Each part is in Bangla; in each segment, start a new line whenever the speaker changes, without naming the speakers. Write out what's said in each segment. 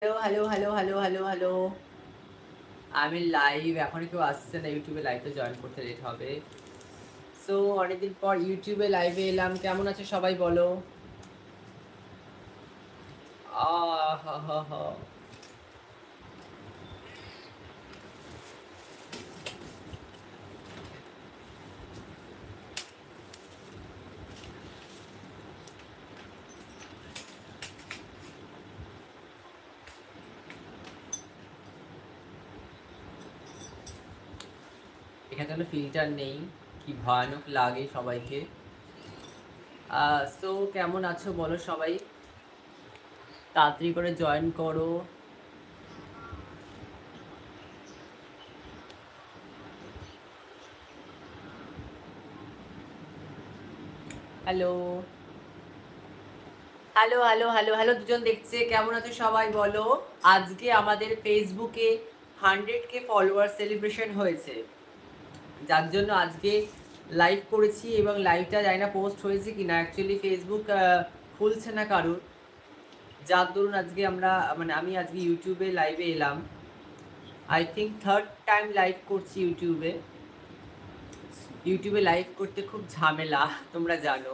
Hello, hello, hello, hello, hello, hello. আমি লাইভ এখনো কেউ আসছে না। ইউটিউবে লাইভে জয়েন করতে লেট হবে। সো অনেকদিন পর ইউটিউবে লাইভে এলাম। কেমন আছো সবাই বলো? আহাহাহা! এখানে কোনো ফিল্টার নেই। কি ভয়ানক লাগে সবাইকে। সো কেমন আছো বলো সবাই? তাড়াতাড়ি করে জয়েন করো। Hello. Hello, hello, hello, hello, দুজন দেখছে। কেমন আছো সবাই বলো? আজকে আমাদের ফেসবুকে 100K ফলোয়ার সেলিব্রেশন হয়েছে। যার জন্য আজকে লাইভ করেছি এবং লাইভটা জানি না পোস্ট হয়েছে কিনা। অ্যাকচুয়ালি ফেসবুক খুলছে না কারোর, যার দরুন আজকে আমি আজকে ইউটিউবে লাইভে এলাম। I think third time live করছি ইউটিউবে। ইউটিউবে লাইভ করতে খুব ঝামেলা, তোমরা জানো।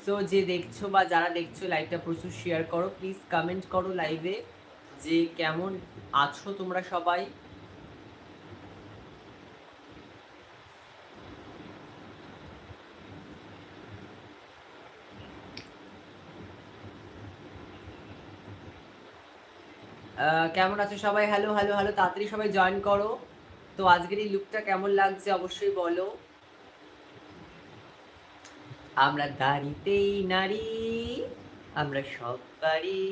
সো যে দেখছো বা যারা দেখছো লাইভটা প্রচুর শেয়ার করো, প্লিজ কমেন্ট করো লাইভে যে কেমন আছো তোমরা সবাই। কেমন আছো সবাই? হ্যালো, হ্যালো, হ্যালো, তাড়াতাড়ি সবাই জয়েন করো। তো আজকের এই লুকটা কেমন লাগছে অবশ্যই বলো। আমরা দাড়িতেই নারী, আমরা সব পারি।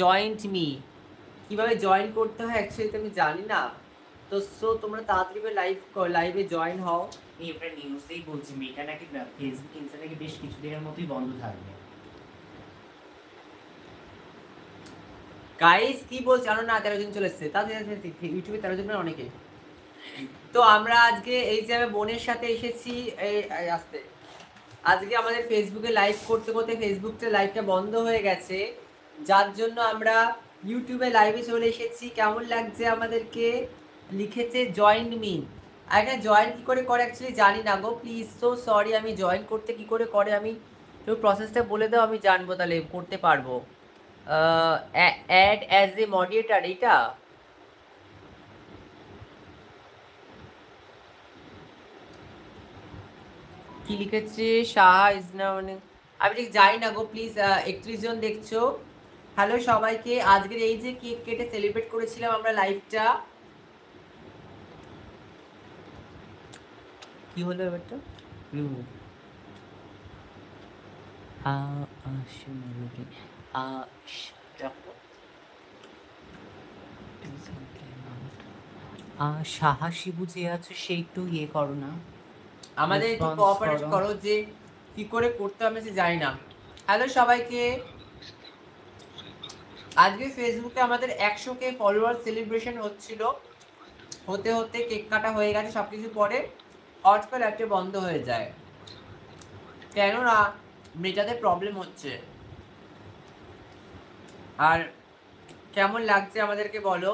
জয়েন্ট মি কিভাবে জয়েন করতে হয় অ্যাকচুয়ালি তো আমি জানি না। তো সো তোমরা তাড়াতাড়ি করে লাইভে জয়েন হও।
এবার নিউজেই বলছি মেয়েটা নাকি ফেসবুক ইনস্টা নাকি বেশ কিছুদিনের মতোই বন্ধ থাকবে।
গাইস কি বলছে জানো না? 13 জন চলে এসছে। তাড়াতাড়ি ইউটিউবে 13 জন মানে অনেকে। তো আমরা আজকে এই যে আমি বোনের সাথে এসেছি আসতে। আজকে আমাদের ফেসবুকে লাইভ করতে করতে ফেসবুকটা লাইভটা বন্ধ হয়ে গেছে, যার জন্য আমরা ইউটিউবে লাইভে চলে এসেছি। কেমন লাগছে আমাদেরকে? লিখেছে জয়েন মি। আর এখানে জয়েন কী করে করে অ্যাকচুয়ালি জানি না গো, প্লিজ সো সরি। আমি জয়েন করতে কি করে করে আমি তো প্রসেসটা বলে দাও, আমি জানবো তাহলে করতে পারবো। অ্যাড অ্যাজ এ মডিয়েটার এটা কি লিখেছে? শাহ ইজ না মানে আমি ঠিক জানি না গো, প্লিজ। 31 জন দেখছো। হ্যালো সবাইকে। আজকের এই যে কেক কেটে সেলিব্রেট করেছিলাম আমরা লাইভটা, কি হলো এবারটা?
সাহা শিবু যে আছে সে একটু ইয়ে করো না,
আমাদের একটু
রেসপন্স
কোঅপারেট
করো।
করো যে কি করে করতে হবে সে জানি না। হ্যালো সবাইকে। আজকে ফেসবুকে আমাদের 100K ফলোয়ার সেলিব্রেশন হচ্ছিল। হতে হতে কেক কাটা হয়ে গেছে সবকিছু পরে হট করে একটা বন্ধ হয়ে যায়, কেননা মেটাতে প্রবলেম হচ্ছে। আর কেমন লাগছে আমাদেরকে বলো।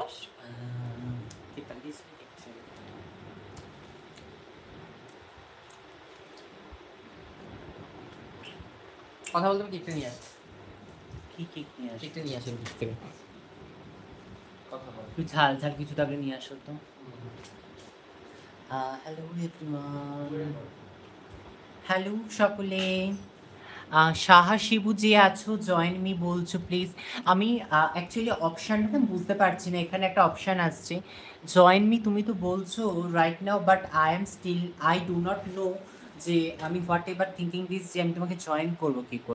কথা বলতে কেকটা নিয়ে আসি।
কি কেক নিয়ে আসো?
কেকটা নিয়ে আসি অফিস থেকে। কথা বল।
একটু ঝাল ঝাল কিছু তাহলে নিয়ে আসো তো। হ্যালো এভরিওয়ান, হ্যালো সকলে। সাহা শিবু যে আছো জয়েন মি বলছো প্লিজ। আমি অ্যাকচুয়ালি অপশানটা বুঝতে পারছি না। এখানে একটা অপশান আসছে জয়েন মি, তুমি তো বলছো right now, but I do not know যে আমি হোয়াট এভার থিঙ্কিং দিস যে আমি তোমাকে জয়েন করবো কী করে।